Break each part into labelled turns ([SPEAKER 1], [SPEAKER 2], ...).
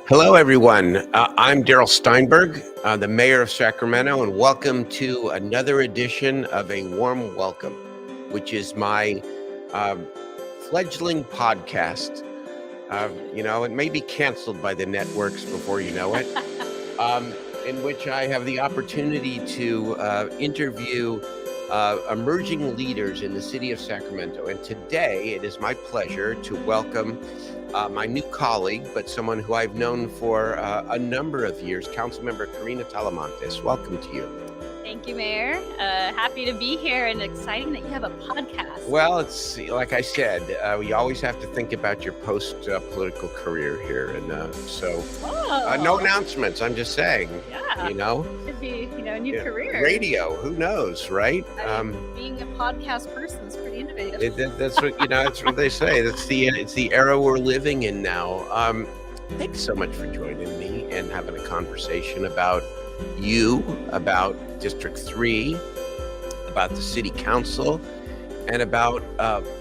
[SPEAKER 1] Hello, everyone. I'm Darrell Steinberg, the mayor of Sacramento, and welcome to another edition of A Warm Welcome, which is my um, fledgling podcast. It may be canceled by the networks before you know it, in which I have the opportunity to interview emerging leaders in the city of Sacramento. And today it is my pleasure to welcome my new colleague, but someone who I've known for a number of years, Councilmember Karina Talamantes. Welcome to you.
[SPEAKER 2] Thank you, Mayor. Happy to be here and exciting that you have a podcast.
[SPEAKER 1] Well, it's like I said, we always have to think about your post-political career here. And no announcements, I'm just saying.
[SPEAKER 2] Yeah. Could be, a new career.
[SPEAKER 1] Radio, who knows, right?
[SPEAKER 2] Being a podcast person is pretty innovative.
[SPEAKER 1] That's what they say. It's the era we're living in now. Thanks so much for joining me and having a conversation about you, about District 3, about the City Council, and about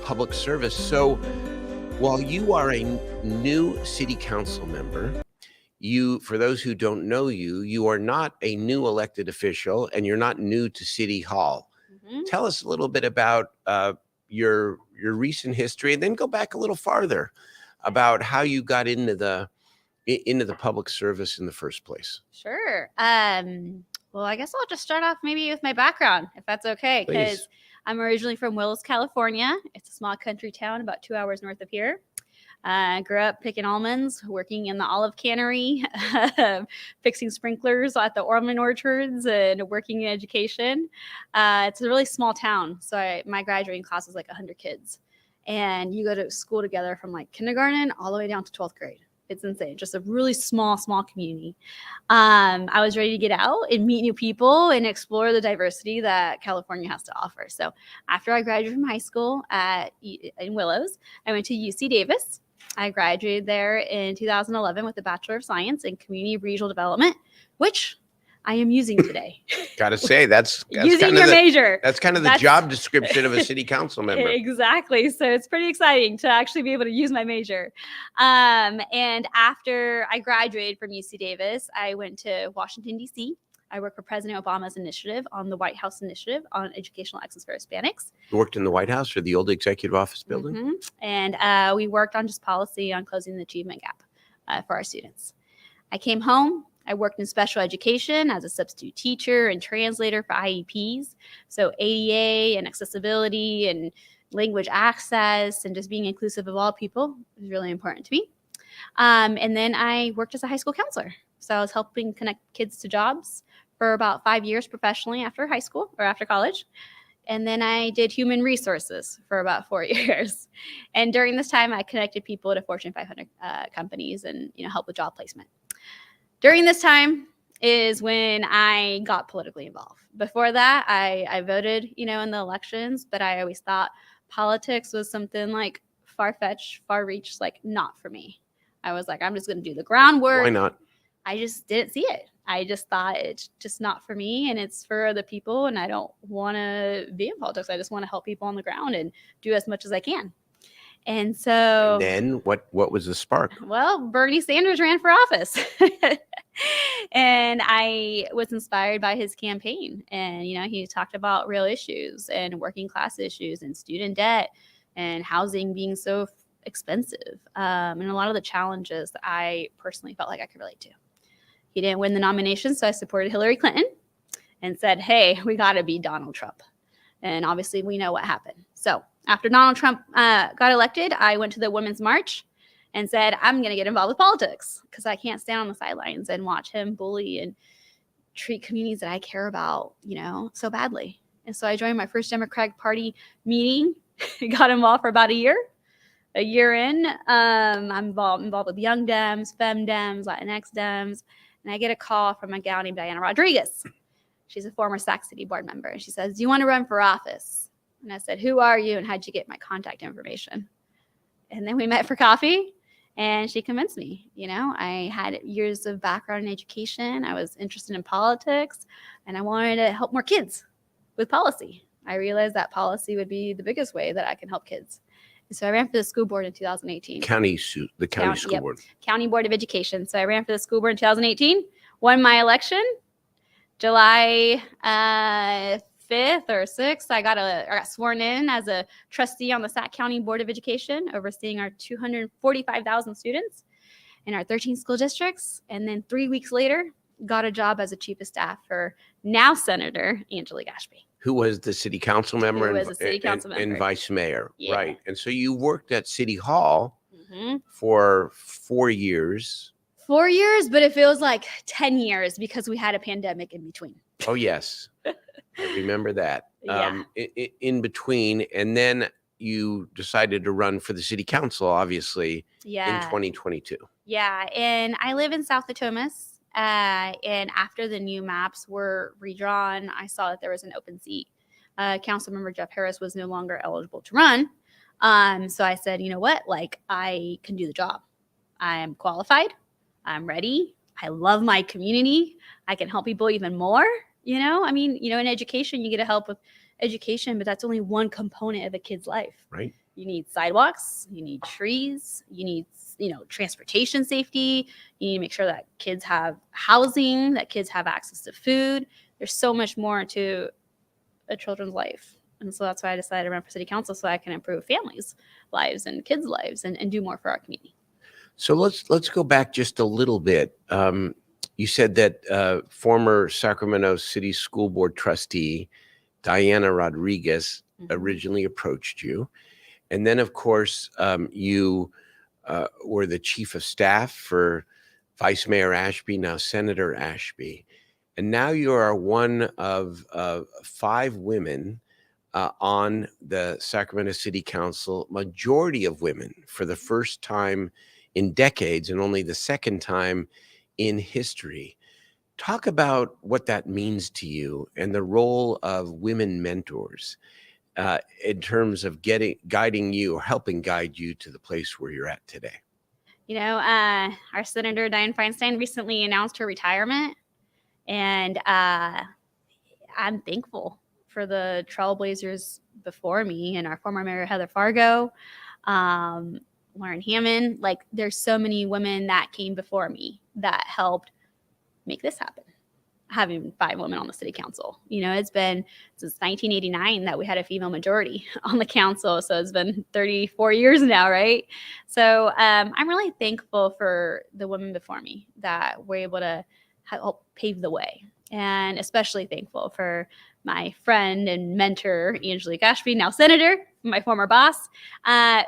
[SPEAKER 1] public service. So while you are a new City Council member, for those who don't know you are not a new elected official and you're not new to City Hall. Mm-hmm. Tell us a little bit about your recent history, and then go back a little farther about how you got into the public service in the first place.
[SPEAKER 2] Sure. Well, I guess I'll just start off maybe with my background, if that's okay, because I'm originally from Willis, California. It's a small country town about 2 hours north of here. I grew up picking almonds, working in the olive cannery, fixing sprinklers at the almond orchards, and working in education. It's a really small town, so my graduating class is like 100 kids. And you go to school together from like kindergarten all the way down to 12th grade. It's insane. Just a really small community. I was ready to get out and meet new people and explore the diversity that California has to offer. So after I graduated from high school in Willows, I went to UC Davis. I graduated there in 2011 with a Bachelor of Science in Community Regional Development, which I am using today.
[SPEAKER 1] Gotta say, that's
[SPEAKER 2] using
[SPEAKER 1] kind
[SPEAKER 2] your
[SPEAKER 1] of
[SPEAKER 2] major.
[SPEAKER 1] That's kind of the job description of a city council member.
[SPEAKER 2] Exactly. So it's pretty exciting to actually be able to use my major. And after I graduated from UC Davis, I went to Washington, D.C. I worked for President Obama's initiative on the White House Initiative on Educational Excellence for Hispanics.
[SPEAKER 1] You worked in the White House or the old executive office building?
[SPEAKER 2] Mm-hmm. And we worked on just policy on closing the achievement gap for our students. I came home. I worked in special education as a substitute teacher and translator for IEPs. So ADA and accessibility and language access and just being inclusive of all people is really important to me. And then I worked as a high school counselor. So I was helping connect kids to jobs for about 5 years professionally after high school or after college. And then I did human resources for about 4 years. And during this time, I connected people to Fortune 500 companies and helped with job placement. During this time is when I got politically involved. Before that, I voted, in the elections, but I always thought politics was something like far-fetched, far-reached, like not for me. I was like, I'm just going to do the groundwork.
[SPEAKER 1] Why not?
[SPEAKER 2] I just didn't see it. I just thought it's just not for me and it's for other people, and I don't want to be in politics. I just want to help people on the ground and do as much as I can. And so
[SPEAKER 1] then what was the spark?
[SPEAKER 2] Well, Bernie Sanders ran for office. And I was inspired by his campaign. And, he talked about real issues and working class issues and student debt and housing being so expensive. And a lot of the challenges that I personally felt like I could relate to. He didn't win the nomination, so I supported Hillary Clinton and said, hey, we got to beat Donald Trump. And obviously we know what happened. So after Donald Trump got elected, I went to the Women's March and said, I'm going to get involved with politics because I can't stand on the sidelines and watch him bully and treat communities that I care about, so badly. And so I joined my first Democratic Party meeting, got involved for about a year. A year in, I'm involved with Young Dems, Fem Dems, Latinx Dems, and I get a call from a gal named Diana Rodriguez. She's a former Sac City board member. And she says, do you want to run for office? And I said, who are you and how'd you get my contact information? And then we met for coffee and she convinced me. I had years of background in education. I was interested in politics and I wanted to help more kids with policy. I realized that policy would be the biggest way that I can help kids. So I ran for the school board in 2018.
[SPEAKER 1] The county school
[SPEAKER 2] Yep.
[SPEAKER 1] board.
[SPEAKER 2] County Board of Education. So I ran for the school board in 2018, won my election. July 5th or 6th, I got sworn in as a trustee on the Sac County Board of Education, overseeing our 245,000 students in our 13 school districts. And then 3 weeks later, got a job as a chief of staff for now Senator Angela Gashby,
[SPEAKER 1] who was the city council member and vice mayor.
[SPEAKER 2] Yeah.
[SPEAKER 1] Right. And so you worked at City Hall for 4 years.
[SPEAKER 2] 4 years, but it feels like 10 years because we had a pandemic in between.
[SPEAKER 1] Oh, yes. I remember that.
[SPEAKER 2] Yeah.
[SPEAKER 1] In between. And then you decided to run for the city council, obviously, in 2022.
[SPEAKER 2] Yeah. And I live in South Potomas. And after the new maps were redrawn, I saw that there was an open seat. Councilmember Jeff Harris was no longer eligible to run. So I said, you know what? Like, I can do the job. I am qualified. I'm ready. I love my community. I can help people even more. You know, I mean, you know, in education, you get to help with education, but that's only one component of a kid's life.
[SPEAKER 1] Right.
[SPEAKER 2] You need sidewalks, you need trees, you need, you know, transportation safety. You need to make sure that kids have housing, that kids have access to food. There's so much more to a children's life. And so that's why I decided to run for city council, so I can improve families' lives and kids' lives and do more for our community.
[SPEAKER 1] So let's go back just a little bit. You said that former Sacramento City School Board trustee Diana Rodriguez originally approached you. And then, of course, you were the chief of staff for Vice Mayor Ashby, now Senator Ashby. And now you are one of 5 women on the Sacramento City Council, majority of women for the first time in decades and only the second time in history. Talk about what that means to you and the role of women mentors in terms of guiding you or helping guide you to the place where you're at today.
[SPEAKER 2] You know, our Senator Dianne Feinstein recently announced her retirement, and I'm thankful for the trailblazers before me and our former Mayor Heather Fargo, Lauren Hammond. Like, there's so many women that came before me that helped make this happen. Having 5 women on the city council, you know, it's been since 1989 that we had a female majority on the council. So it's been 34 years now, right? So I'm really thankful for the women before me that were able to help pave the way, and especially thankful for my friend and mentor, Angela Gashby, now Senator, my former boss,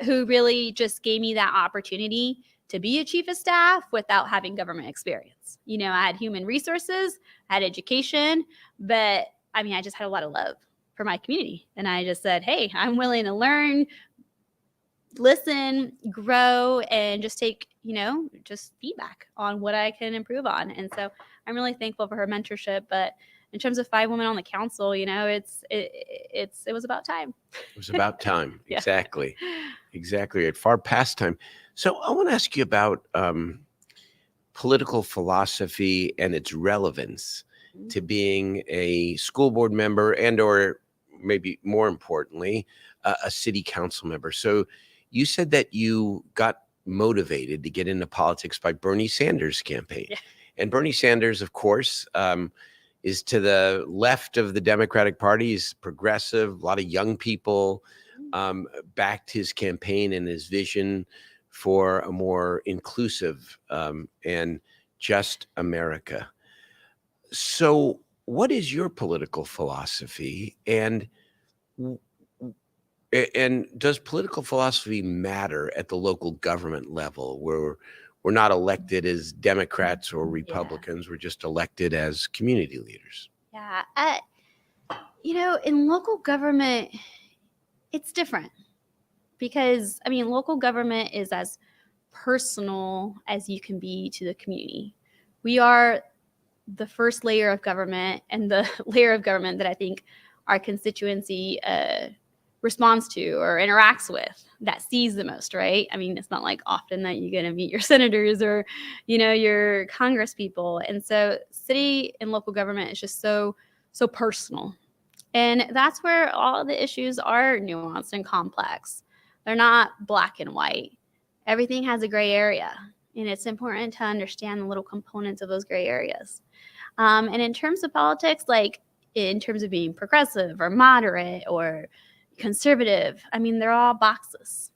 [SPEAKER 2] who really just gave me that opportunity to be a chief of staff without having government experience. You know, I had human resources, I had education, but I mean, I just had a lot of love for my community. And I just said, hey, I'm willing to learn, listen, grow, and just take, you know, just feedback on what I can improve on. And so I'm really thankful for her mentorship. But in terms of 5 women on the council, you know, it was about time.
[SPEAKER 1] It was about time.
[SPEAKER 2] Yeah.
[SPEAKER 1] Exactly. At far past time. So I want to ask you about political philosophy and its relevance to being a school board member and, or maybe more importantly, a city council member. So you said that you got motivated to get into politics by Bernie Sanders' campaign. Yeah. And Bernie Sanders, of course, is to the left of the Democratic Party. He's progressive. A lot of young people backed his campaign and his vision for a more inclusive and just America. So what is your political philosophy, and does political philosophy matter at the local government level, where we're not elected as Democrats or Republicans, we're just elected as community leaders?
[SPEAKER 2] Yeah. You know, in local government, it's different because, I mean, local government is as personal as you can be to the community. We are the first layer of government, and the layer of government that I think our constituency responds to or interacts with, that sees the most, right? I mean, it's not like often that you're going to meet your senators or, you know, your Congress people. And so city and local government is just so personal. And that's where all the issues are nuanced and complex. They're not black and white. Everything has a gray area, and it's important to understand the little components of those gray areas. And in terms of politics, like in terms of being progressive or moderate or conservative, I mean, they're all boxes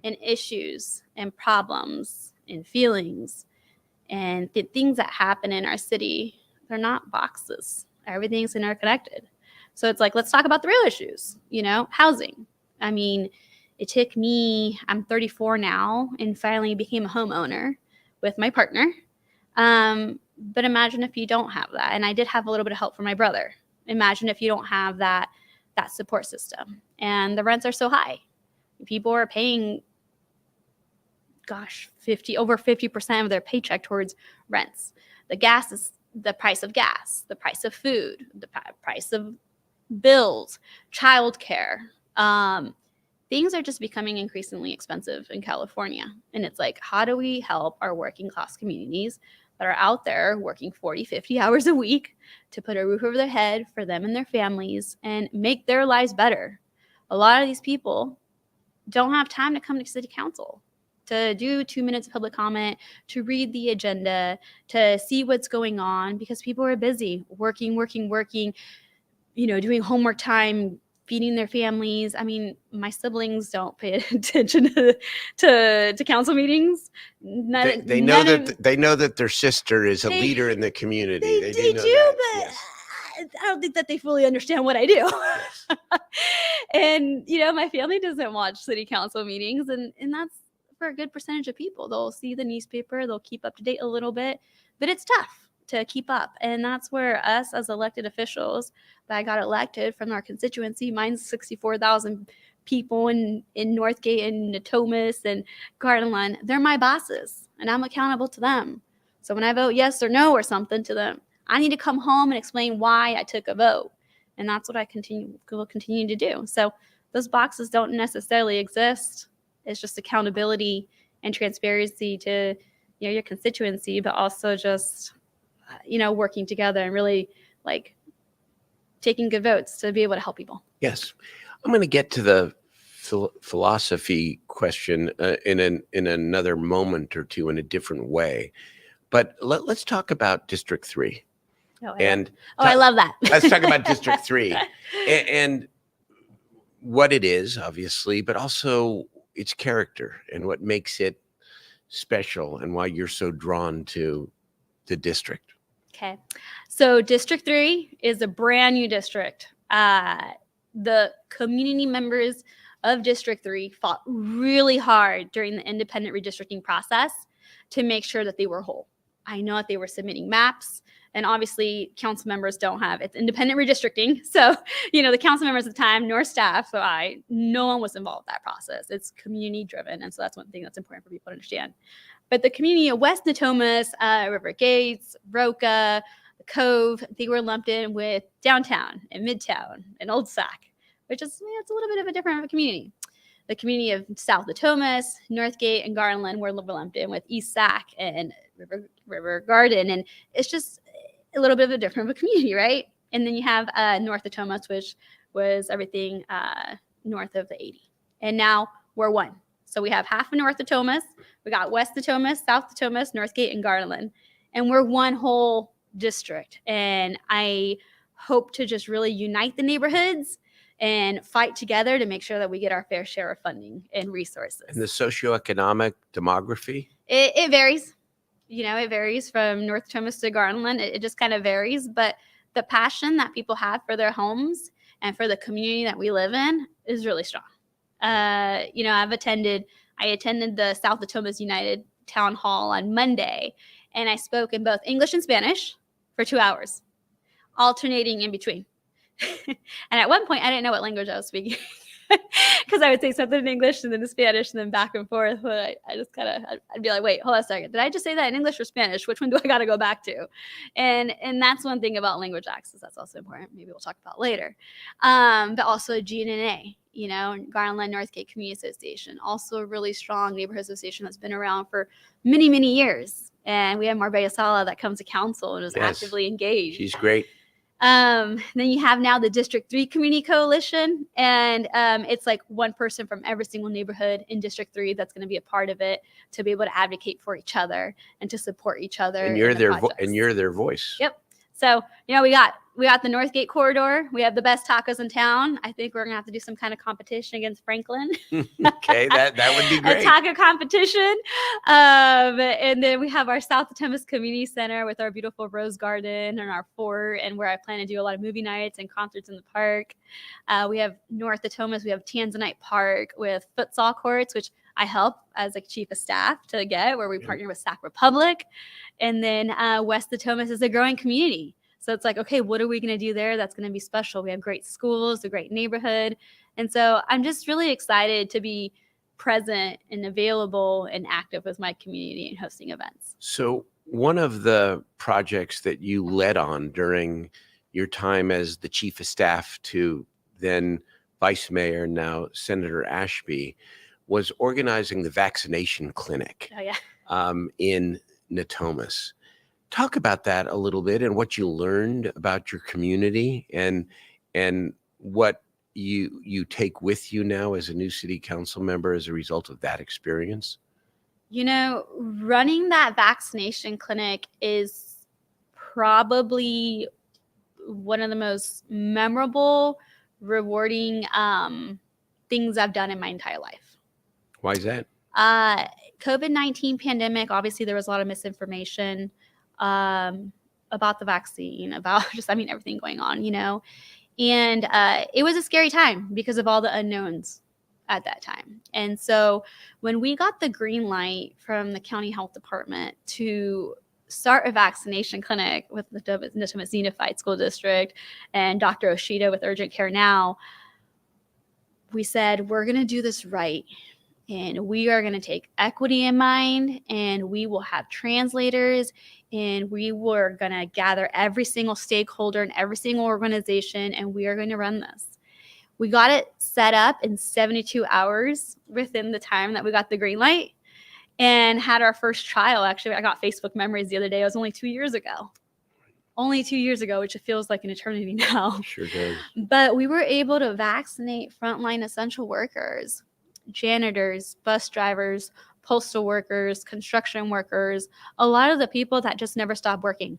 [SPEAKER 2] and issues and problems and feelings and the things that happen in our city. They're not boxes. Everything's interconnected. So it's like, let's talk about the real issues, housing. I mean, it took me, I'm 34 now, and finally became a homeowner with my partner. But imagine if you don't have that. And I did have a little bit of help from my brother. Imagine if you don't have that support system. And the rents are so high. People are paying, over 50% of their paycheck towards rents. The price of gas, the price of food, the price of bills, childcare. Things are just becoming increasingly expensive in California. And it's like, how do we help our working class communities that are out there working 40, 50 hours a week to put a roof over their head for them and their families and make their lives better? A lot of these people don't have time to come to city council, to do 2 minutes of public comment, to read the agenda, to see what's going on, because people are busy working, doing homework time, feeding their families. I mean, my siblings don't pay attention to council meetings.
[SPEAKER 1] They know that their sister is a leader in the community.
[SPEAKER 2] They do, but
[SPEAKER 1] yes.
[SPEAKER 2] I don't think that they fully understand what I do. Yes. And, my family doesn't watch city council meetings, and that's for a good percentage of people. They'll see the newspaper, they'll keep up to date a little bit, but it's tough to keep up. And that's where us as elected officials that got elected from our constituency, mine's 64,000 people in Northgate and Natomas and Gardenland, they're my bosses and I'm accountable to them. So when I vote yes or no or something to them, I need to come home and explain why I took a vote. And that's what I will continue to do. So those boxes don't necessarily exist. It's just accountability and transparency to your constituency, but also just working together and really like taking good votes to be able to help people.
[SPEAKER 1] Yes. I'm going to get to the philosophy question in another moment or two in a different way. But let's talk about District 3.
[SPEAKER 2] I love that.
[SPEAKER 1] Let's talk about District 3 and what it is, obviously, but also its character and what makes it special and why you're so drawn to the district.
[SPEAKER 2] Okay. So District 3 is a brand new district. The community members of District 3 fought really hard during the independent redistricting process to make sure that they were whole. I know that they were submitting maps, and obviously council members don't have, it's independent redistricting. So, the council members at the time, nor staff, no one was involved in that process. It's community driven. And so that's one thing that's important for people to understand. But the community of West Natomas, River Gates, Roca, the Cove, they were lumped in with downtown and Midtown and Old Sac, which is, it's a little bit of a different community. The community of South Natomas, Northgate, and Garland were lumped in with East Sac and River Garden. And it's just a little bit of a different community, right? And then you have North Natomas, which was everything north of the 80. And now we're one. So we have half of North Natomas. We got West Natomas, South Natomas, Northgate, and Garland. And we're one whole district. And I hope to just really unite the neighborhoods and fight together to make sure that we get our fair share of funding and resources.
[SPEAKER 1] And the socioeconomic demography?
[SPEAKER 2] It varies. It varies from North Natomas to Garland. It just kind of varies. But the passion that people have for their homes and for the community that we live in is really strong. I attended the South Natomas United Town Hall on Monday, and I spoke in both English and Spanish for 2 hours, alternating in between. And at one point, I didn't know what language I was speaking because I would say something in English and then in Spanish and then back and forth. But I just I'd be like, wait, hold on a second. Did I just say that in English or Spanish? Which one do I got to go back to? And that's one thing about language access that's also important. Maybe we'll talk about later. But also GNA, Garland Northgate Community Association, also a really strong neighborhood association that's been around for many, many years. And we have Marbella Sala that comes to council and is actively engaged.
[SPEAKER 1] She's great.
[SPEAKER 2] Then you have now the District 3 Community Coalition, and it's like one person from every single neighborhood in District 3 that's going to be a part of it to be able to advocate for each other and to support each other.
[SPEAKER 1] And you're
[SPEAKER 2] in the
[SPEAKER 1] their
[SPEAKER 2] projects.
[SPEAKER 1] and you're their voice.
[SPEAKER 2] Yep. So, we got the Northgate corridor. We have the best tacos in town. I think we're gonna have to do some kind of competition against Franklin.
[SPEAKER 1] Okay, that would be great.
[SPEAKER 2] A taco competition. And then we have our South Thomas Community Center with our beautiful rose garden and our fort, and where I plan to do a lot of movie nights and concerts in the park. We have North of Thomas. We have Tanzanite Park with futsal courts, which I help as like chief of staff to get, where we partner with Sac Republic. And then west of Thomas is a growing community. So it's like, okay, what are we going to do there that's going to be special? We have great schools, a great neighborhood. And so I'm just really excited to be present and available and active with my community and hosting events.
[SPEAKER 1] So one of the projects that you led on during your time as the chief of staff to then Vice Mayor, now Senator Ashby, was organizing the vaccination clinic in Natomas. Talk about that a little bit and what you learned about your community and what you take with you now as a new city council member as a result of that experience.
[SPEAKER 2] Running that vaccination clinic is probably one of the most memorable, rewarding things I've done in my entire life.
[SPEAKER 1] Why is that?
[SPEAKER 2] COVID-19 pandemic, obviously there was a lot of misinformation about the vaccine, about just, everything going on, and it was a scary time because of all the unknowns at that time. And so when we got the green light from the county health department to start a vaccination clinic with the Natomas Unified School District and Dr. Oshida with Urgent Care Now, we said, we're going to do this right. And we are going to take equity in mind, and we will have translators, and we were going to gather every single stakeholder and every single organization, and we are going to run this. We got it set up in 72 hours within the time that we got the green light, and had our first trial. Actually, I got Facebook memories the other day. It was only 2 years ago. Only 2 years ago, which it feels like an eternity now.
[SPEAKER 1] Sure does.
[SPEAKER 2] But we were able to vaccinate frontline essential workers, janitors, bus drivers, postal workers, construction workers, a lot of the people that just never stop working.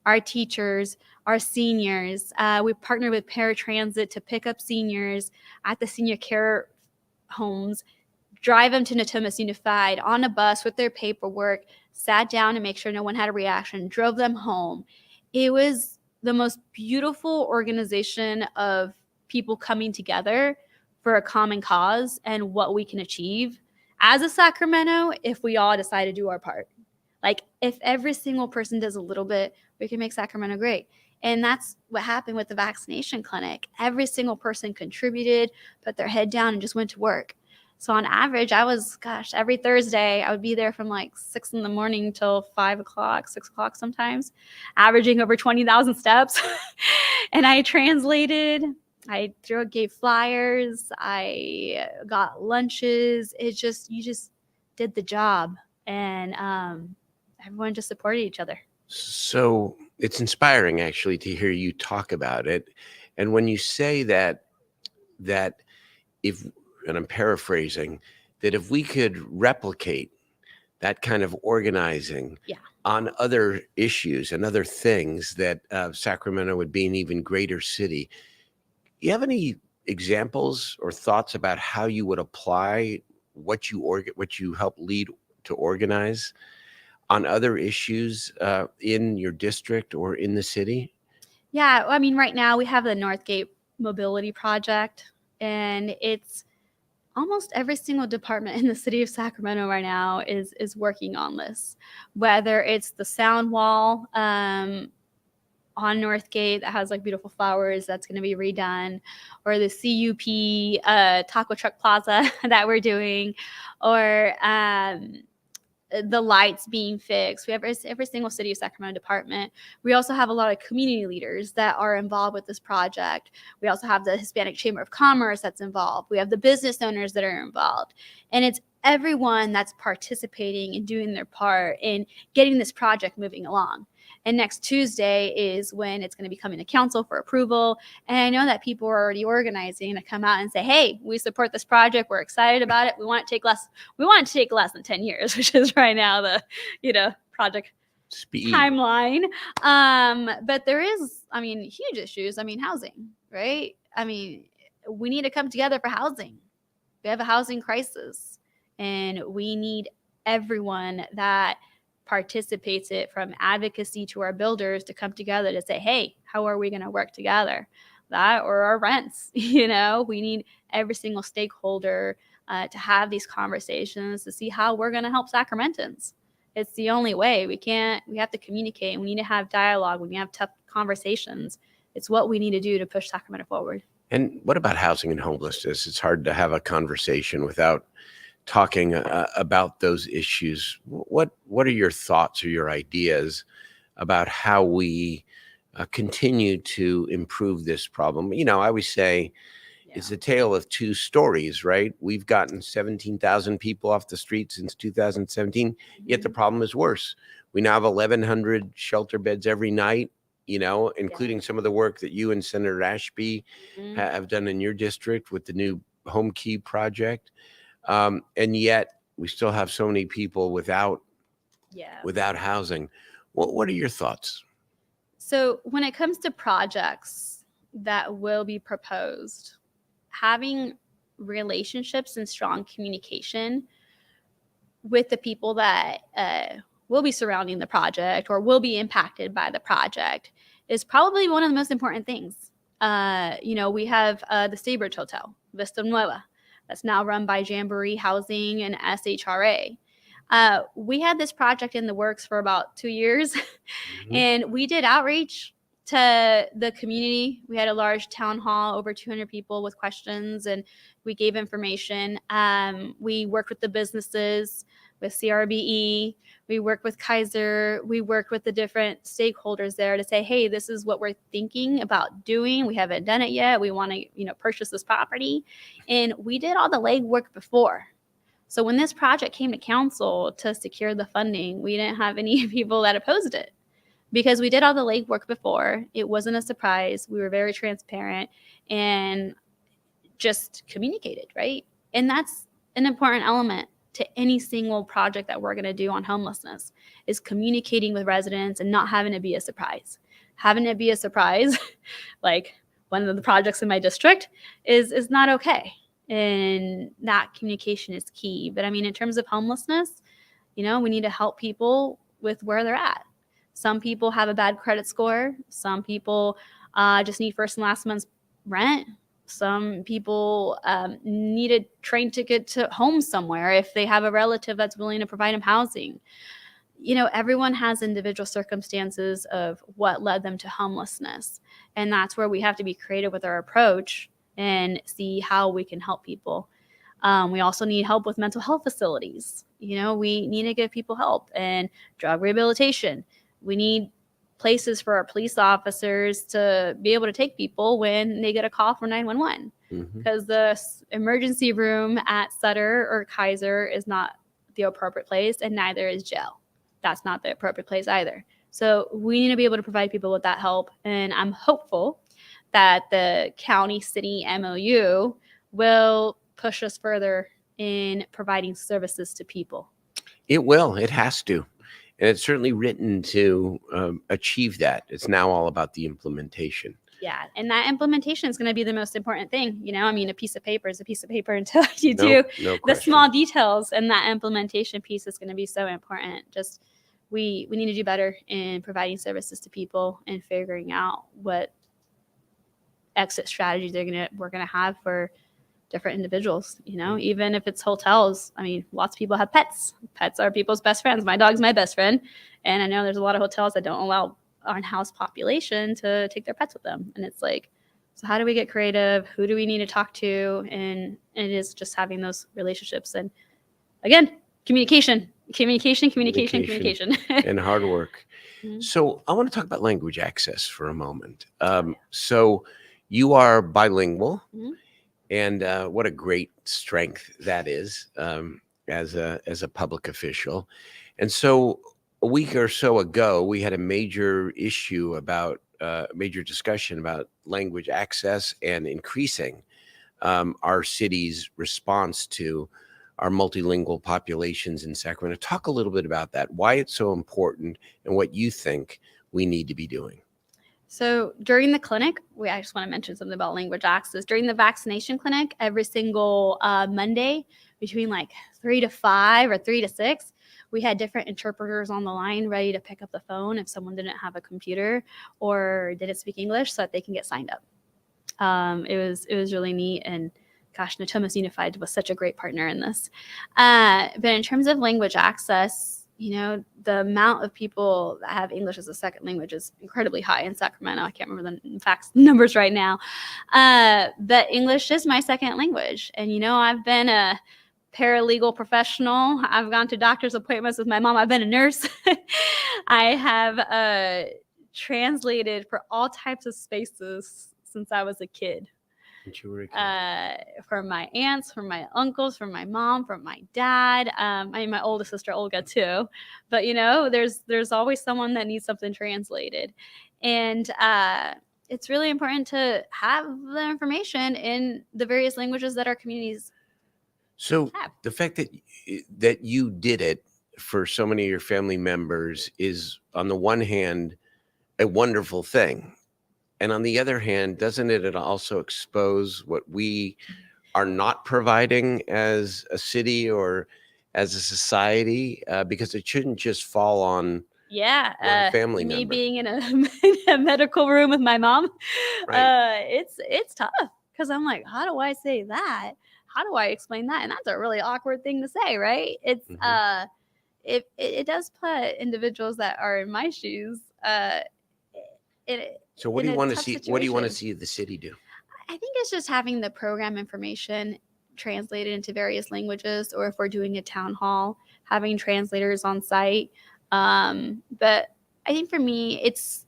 [SPEAKER 2] Our teachers, our seniors. We partnered with paratransit to pick up seniors at the senior care homes, drive them to Natomas Unified on a bus with their paperwork, sat down to make sure no one had a reaction, drove them home. It was the most beautiful organization of people coming together for a common cause and what we can achieve as a Sacramento if we all decide to do our part. Like, if every single person does a little bit, we can make Sacramento great. And that's what happened with the vaccination clinic. Every single person contributed, put their head down, and just went to work. So on average, every Thursday, I would be there from like 6 a.m. till 5 o'clock, 6 o'clock sometimes, averaging over 20,000 steps. And I translated, I gave flyers, I got lunches. You just did the job. And everyone just supported each other.
[SPEAKER 1] So it's inspiring, actually, to hear you talk about it. And when you say that if, and I'm paraphrasing, that if we could replicate that kind of organizing on other issues and other things, that Sacramento would be an even greater city. You have any examples or thoughts about how you would apply what you help lead to organize on other issues in your district or in the city?
[SPEAKER 2] Yeah, right now we have the Northgate Mobility Project, and it's almost every single department in the city of Sacramento right now is working on this, whether it's the sound wall on Northgate that has like beautiful flowers that's going to be redone, or the CUP taco truck plaza that we're doing, or the lights being fixed. We have every single city of Sacramento department. We also have a lot of community leaders that are involved with this project. We also have the Hispanic Chamber of Commerce that's involved. We have the business owners that are involved. And it's everyone that's participating and doing their part in getting this project moving along. And next Tuesday is when it's going to be coming to council for approval. And I know that people are already organizing to come out and say, hey, we support this project. We're excited about it. We want it to take less than 10 years, which is right now the, project
[SPEAKER 1] Speed.
[SPEAKER 2] timeline. But there is, huge issues. Housing, right? We need to come together for housing. We have a housing crisis, and we need everyone that participates it, from advocacy to our builders, to come together to say, hey, how are we going to work together? That or our rents, we need every single stakeholder to have these conversations to see how we're going to help Sacramentans. It's the only way. We have to communicate. We need to have dialogue. We need to have tough conversations. It's what we need to do to push Sacramento forward.
[SPEAKER 1] And what about housing and homelessness? It's hard to have a conversation without talking about those issues. What are your thoughts or your ideas about how we continue to improve this problem? I always say it's a tale of two stories, right? We've gotten 17,000 people off the street since 2017, yet the problem is worse. We now have 1,100 shelter beds every night, including some of the work that you and Senator Ashby have done in your district with the new Home Key project. And yet we still have so many people without housing. What are your thoughts?
[SPEAKER 2] So when it comes to projects that will be proposed, having relationships and strong communication with the people that will be surrounding the project or will be impacted by the project is probably one of the most important things. We have the Staybridge Hotel, Vista Nueva, that's now run by Jamboree Housing and SHRA. We had this project in the works for about 2 years, and we did outreach to the community. We had a large town hall, over 200 people with questions, and we gave information. We worked with the businesses, with CRBE. We worked with Kaiser. We worked with the different stakeholders there to say, hey, this is what we're thinking about doing. We haven't done it yet. We want to, purchase this property. And we did all the legwork before. So when this project came to council to secure the funding, we didn't have any people that opposed it because we did all the legwork before. It wasn't a surprise. We were very transparent and just communicated, right? And that's an important element to any single project that we're going to do on homelessness, is communicating with residents and not having it be a surprise. Having it be a surprise, like one of the projects in my district, is not okay. And that communication is key. But in terms of homelessness, we need to help people with where they're at. Some people have a bad credit score. Some people just need first and last month's rent. Some people need a train ticket to home somewhere if they have a relative that's willing to provide them housing. Everyone has individual circumstances of what led them to homelessness. And that's where we have to be creative with our approach and see how we can help people. We also need help with mental health facilities. We need to give people help and drug rehabilitation. We need places for our police officers to be able to take people when they get a call from 911, because the emergency room at Sutter or Kaiser is not the appropriate place, and neither is jail. That's not the appropriate place either. So we need to be able to provide people with that help, and I'm hopeful that the county-city MOU will push us further in providing services to people.
[SPEAKER 1] It will. It has to. And it's certainly written to achieve that. It's now all about the implementation.
[SPEAKER 2] Yeah, and that implementation is going to be the most important thing. A piece of paper is a piece of paper until you do the small details, and that implementation piece is going to be so important. Just we need to do better in providing services to people and figuring out what exit strategies we're going to have for different individuals. Even if it's hotels, lots of people have pets. Pets are people's best friends. My dog's my best friend. And I know there's a lot of hotels that don't allow our in-house population to take their pets with them. And it's like, so how do we get creative? Who do we need to talk to? And it is just having those relationships. And again, communication.
[SPEAKER 1] And hard work. So I want to talk about language access for a moment. So you are bilingual. And what a great strength that is. as a public official. And so a week or so ago, we had a major issue about major discussion about language access and increasing our city's response to our multilingual populations in Sacramento. Talk a little bit about that, why it's so important, and what you think we need to be doing.
[SPEAKER 2] So during the clinic, I just want to mention something about language access. During the vaccination clinic, every single Monday between like 3 to 5 or 3 to 6, we had different interpreters on the line ready to pick up the phone if someone didn't have a computer or didn't speak English so that they can get signed up. It was really neat, and gosh, Natomas Unified was such a great partner in this. But in terms of language access, the amount of people that have English as a second language is incredibly high in Sacramento. I can't remember the numbers right now. But English is my second language. And, I've been a paralegal professional. I've gone to doctor's appointments with my mom. I've been a nurse. I have translated for all types of spaces since I was a kid. From my aunts, from my uncles, from my mom, from my dad. My oldest sister Olga too. But there's always someone that needs something translated, and it's really important to have the information in the various languages that our communities.
[SPEAKER 1] So the fact that you did it for so many of your family members is, on the one hand, a wonderful thing. And on the other hand, doesn't it also expose what we are not providing as a city or as a society? Because it shouldn't just fall on one family
[SPEAKER 2] me
[SPEAKER 1] member.
[SPEAKER 2] Being in a medical room with my mom,
[SPEAKER 1] right.
[SPEAKER 2] It's tough because I'm like, how do I say that? How do I explain that? And that's a really awkward thing to say, right? It's it does put individuals that are in my shoes.
[SPEAKER 1] So what do you want to see? Situation. What do you want to see the city do?
[SPEAKER 2] I think it's just having the program information translated into various languages, or if we're doing a town hall, having translators on site. But I think for me, it's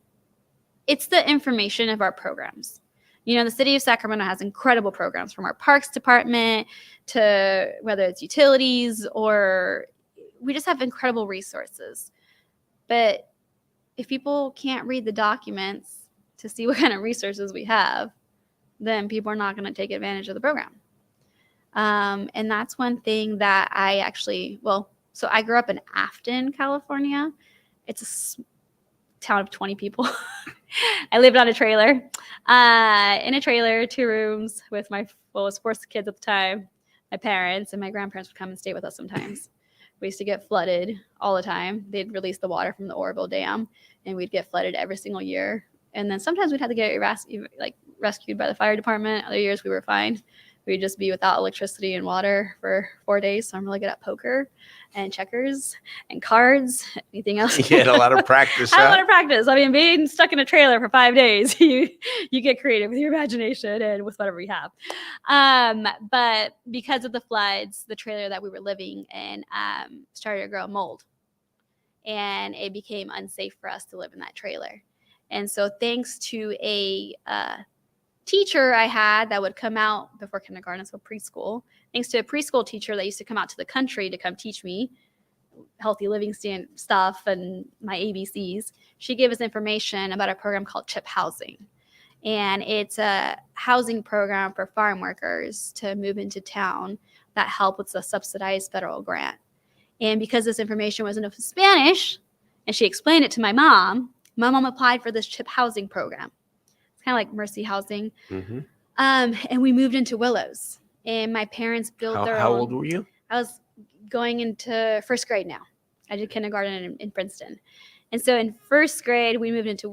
[SPEAKER 2] the information of our programs. The city of Sacramento has incredible programs, from our parks department to whether it's utilities, or we just have incredible resources. But if people can't read the documents to see what kind of resources we have, then people are not going to take advantage of the program. And that's one thing that I actually, so I grew up in Afton, California. It's a town of 20 people. I lived on a trailer, in a trailer, 2 rooms with it was 4 kids at the time. My parents and my grandparents would come and stay with us sometimes. We used to get flooded all the time. They'd release the water from the Oroville Dam, and we'd get flooded every single year. And then sometimes we'd have to get rescued by the fire department. Other years we were fine. We'd just be without electricity and water for 4 days. So I'm really good at poker and checkers and cards. Anything else?
[SPEAKER 1] You had a lot of practice.
[SPEAKER 2] I had a lot of practice. I mean, being stuck in a trailer for 5 days, you get creative with your imagination and with whatever you have. But because of the floods, the trailer that we were living in started to grow mold, and it became unsafe for us to live in that trailer. And so thanks to a teacher I had that would come out before kindergarten, so preschool, thanks to a preschool teacher that used to come out to the country to come teach me healthy living stuff and my ABCs, she gave us information about a program called CHIP Housing. And it's a housing program for farm workers to move into town that help with the subsidized federal grant. And because this information wasn't in Spanish, and she explained it to my mom applied for this CHIP housing program. It's kind of like Mercy Housing.
[SPEAKER 1] Mm-hmm.
[SPEAKER 2] And we moved into Willows. And my parents built their own.
[SPEAKER 1] How old were you?
[SPEAKER 2] I was going into first grade now. I did kindergarten in Princeton. And so in first grade, we moved to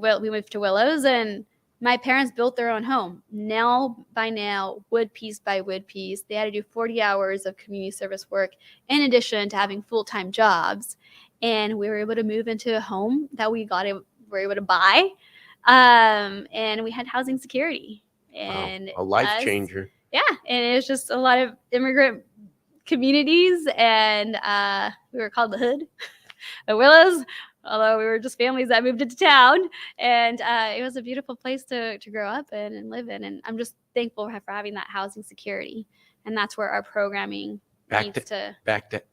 [SPEAKER 2] Willows, and my parents built their own home, nail by nail, wood piece by wood piece. They had to do 40 hours of community service work in addition to having full-time jobs. And we were able to move into a home that we were able to buy. And we had housing security. And
[SPEAKER 1] a life changer.
[SPEAKER 2] Yeah. And it was just a lot of immigrant communities, and we were called the Hood, the Willows, although we were just families that moved into town. And it was a beautiful place to grow up in and live in. And I'm just thankful for having that housing security. And that's where our programming
[SPEAKER 1] back
[SPEAKER 2] needs
[SPEAKER 1] to
[SPEAKER 2] to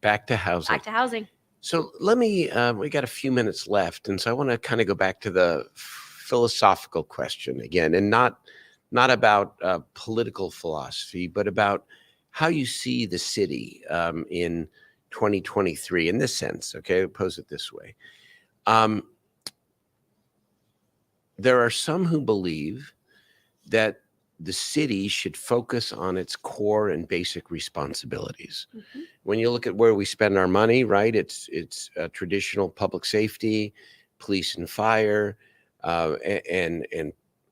[SPEAKER 1] back to housing.
[SPEAKER 2] back to housing.
[SPEAKER 1] So let me, we got a few minutes left. And so I want to kind of go back to the philosophical question again, and not about political philosophy, but about how you see the city in 2023 in this sense. Okay, I'll pose it this way. There are some who believe that the city should focus on its core and basic responsibilities.
[SPEAKER 2] Mm-hmm.
[SPEAKER 1] When you look at where we spend our money, right? It's traditional public safety, police and fire, and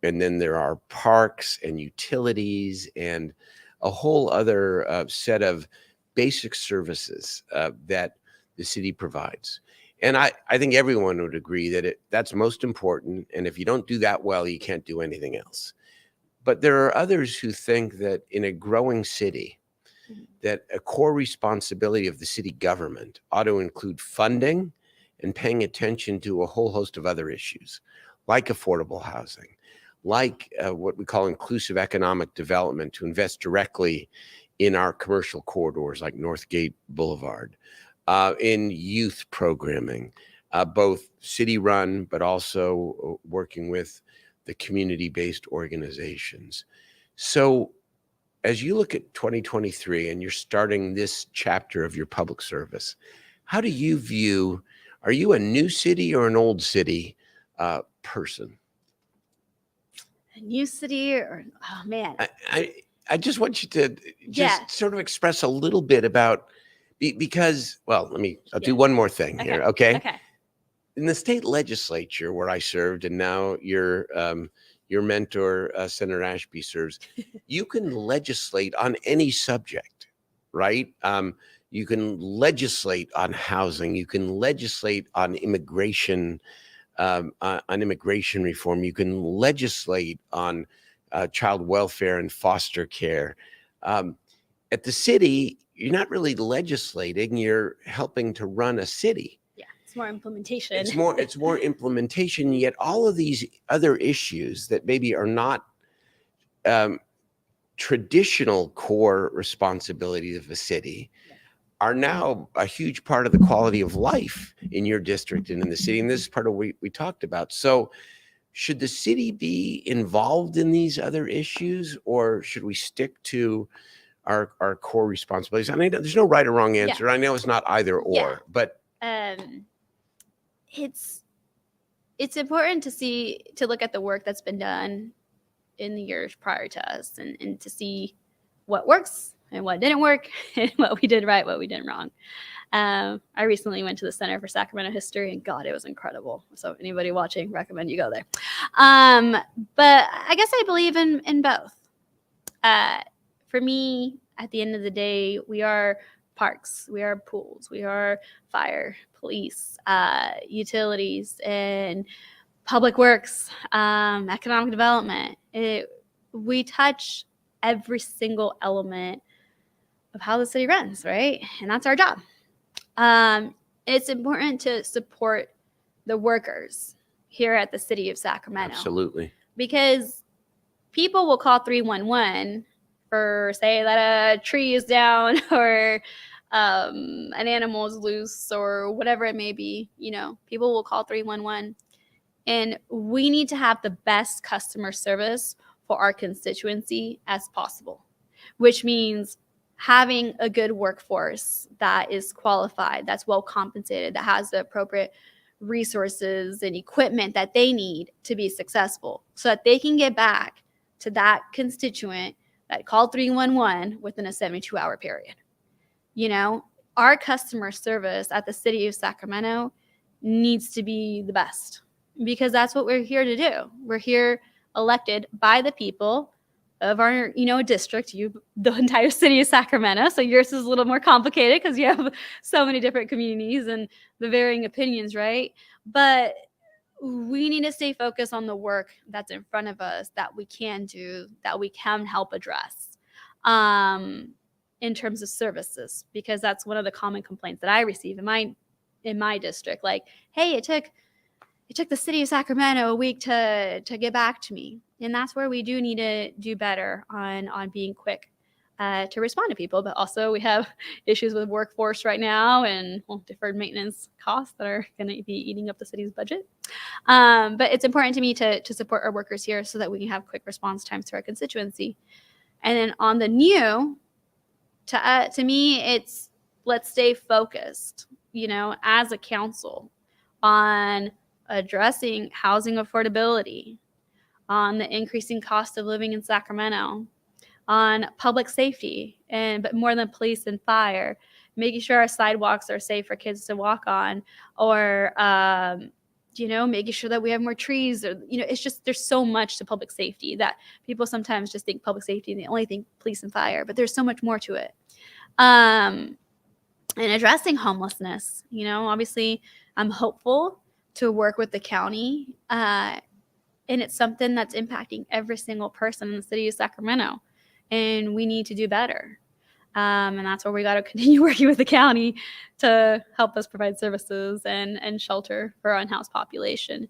[SPEAKER 1] then there are parks and utilities and a whole other set of basic services that the city provides. And I think everyone would agree that that's most important. And if you don't do that well, you can't do anything else. But there are others who think that in a growing city, that a core responsibility of the city government ought to include funding and paying attention to a whole host of other issues, like affordable housing, like what we call inclusive economic development, to invest directly in our commercial corridors like Northgate Boulevard, in youth programming, both city-run, but also working with the community-based organizations. So as you look at 2023 and you're starting this chapter of your public service, how do you view, are you a new city or an old city person?
[SPEAKER 2] A new city, or oh man,
[SPEAKER 1] I just want you to just sort of express a little bit about, because, well, I'll do one more thing here, okay?
[SPEAKER 2] Okay.
[SPEAKER 1] In the state legislature where I served, and now your mentor, Senator Ashby, serves, you can legislate on any subject, right? You can legislate on housing. You can legislate on immigration reform. You can legislate on child welfare and foster care. At the city, you're not really legislating. You're helping to run a city.
[SPEAKER 2] It's more implementation.
[SPEAKER 1] It's more implementation. Yet all of these other issues that maybe are not traditional core responsibilities of a city are now a huge part of the quality of life in your district and in the city. And this is part of what we talked about. So should the city be involved in these other issues, or should we stick to our core responsibilities? I mean, there's no right or wrong answer. I know it's not either or, but
[SPEAKER 2] it's important to look at the work that's been done in the years prior to us, and to see what works and what didn't work, and what we did right, what we did wrong. I recently went to the Center for Sacramento History, and God, it was incredible. So anybody watching, recommend you go there. But I guess I believe in both. For me, at the end of the day, we are parks, we are pools, we are fire, police, utilities, and public works, economic development. We touch every single element of how the city runs, right? And that's our job. It's important to support the workers here at the city of Sacramento.
[SPEAKER 1] Absolutely.
[SPEAKER 2] Because people will call 311 for, say, that a tree is down, or an animal is loose, or whatever it may be. People will call 311. And we need to have the best customer service for our constituency as possible, which means having a good workforce that is qualified, that's well compensated, that has the appropriate resources and equipment that they need to be successful, so that they can get back to that constituent that called 311 within a 72-hour period. Our customer service at the city of Sacramento needs to be the best, because that's what we're here to do. We're here elected by the people of our, district, the entire city of Sacramento. So yours is a little more complicated because you have so many different communities and the varying opinions, right? But we need to stay focused on the work that's in front of us, that we can do, that we can help address in terms of services, because that's one of the common complaints that I receive in my district. Like, hey, it took the city of Sacramento a week to get back to me. And that's where we do need to do better on being quick to respond to people. But also we have issues with workforce right now and deferred maintenance costs that are going to be eating up the city's budget. But it's important to me to support our workers here so that we can have quick response times to our constituency. And then on the new, to me, it's let's stay focused, as a council on addressing housing affordability, on the increasing cost of living in Sacramento, on public safety, but more than police and fire, making sure our sidewalks are safe for kids to walk on, or making sure that we have more trees, or it's just there's so much to public safety that people sometimes just think public safety and they only think police and fire, but there's so much more to it. And addressing homelessness, obviously I'm hopeful to work with the county, and it's something that's impacting every single person in the city of Sacramento, and we need to do better. And that's where we got to continue working with the county to help us provide services and shelter for our unhoused population.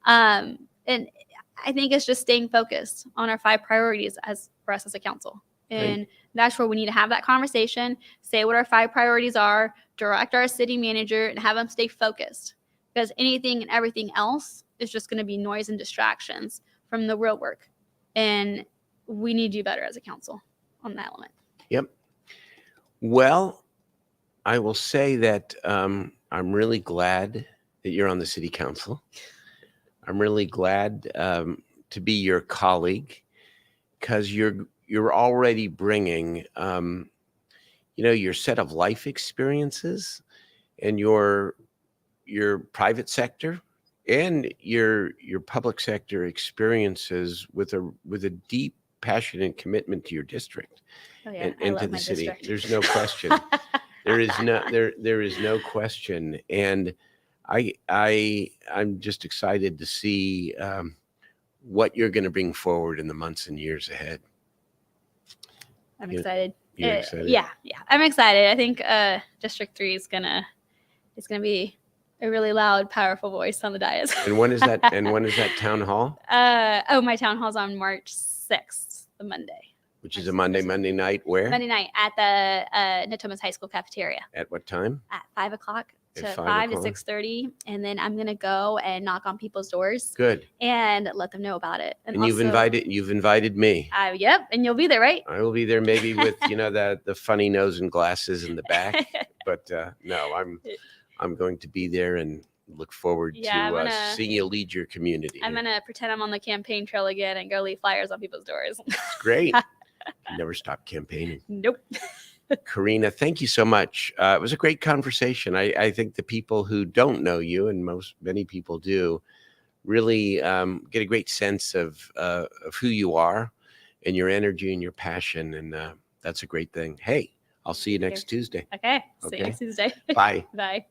[SPEAKER 2] And I think it's just staying focused on our 5 priorities for us as a council. And
[SPEAKER 1] Right.
[SPEAKER 2] That's where we need to have that conversation, say what our 5 priorities are, direct our city manager, and have them stay focused. Because anything and everything else is just going to be noise and distractions from the real work. And we need to do better as a council on that element.
[SPEAKER 1] Yep. Well, I will say that I'm really glad that you're on the city council. I'm really glad to be your colleague, because you're already bringing your set of life experiences and your private sector and your public sector experiences with a deep passion and commitment to your district.
[SPEAKER 2] Oh, yeah.
[SPEAKER 1] And to the city. There's no question. There is no question. And I'm just excited to see what you're going to bring forward in the months and years ahead.
[SPEAKER 2] I'm excited.
[SPEAKER 1] You're excited?
[SPEAKER 2] Yeah. I'm excited. I think District 3 is gonna be a really loud, powerful voice on the dais.
[SPEAKER 1] And when is that? And when is that town hall?
[SPEAKER 2] My town hall's on March 6th, the Monday.
[SPEAKER 1] Which is a Monday night. Where?
[SPEAKER 2] Monday night at the Natomas High School cafeteria.
[SPEAKER 1] At what time?
[SPEAKER 2] At 5 o'clock
[SPEAKER 1] At
[SPEAKER 2] to
[SPEAKER 1] 5
[SPEAKER 2] to 6:30, and then I'm gonna go and knock on people's doors.
[SPEAKER 1] Good.
[SPEAKER 2] And let them know about it.
[SPEAKER 1] And you've invited me.
[SPEAKER 2] Yep, and you'll be there, right?
[SPEAKER 1] I will be there, maybe with the funny nose and glasses in the back. But no, I'm going to be there and look forward to seeing you lead your community.
[SPEAKER 2] I'm gonna pretend I'm on the campaign trail again and go leave flyers on people's doors.
[SPEAKER 1] It's great. You never stop campaigning.
[SPEAKER 2] Nope.
[SPEAKER 1] Karina, thank you so much. It was a great conversation. I think the people who don't know you, and many people do, really get a great sense of who you are and your energy and your passion. And that's a great thing. Hey, I'll see you next Tuesday.
[SPEAKER 2] Okay. See you next Tuesday.
[SPEAKER 1] Bye.
[SPEAKER 2] Bye.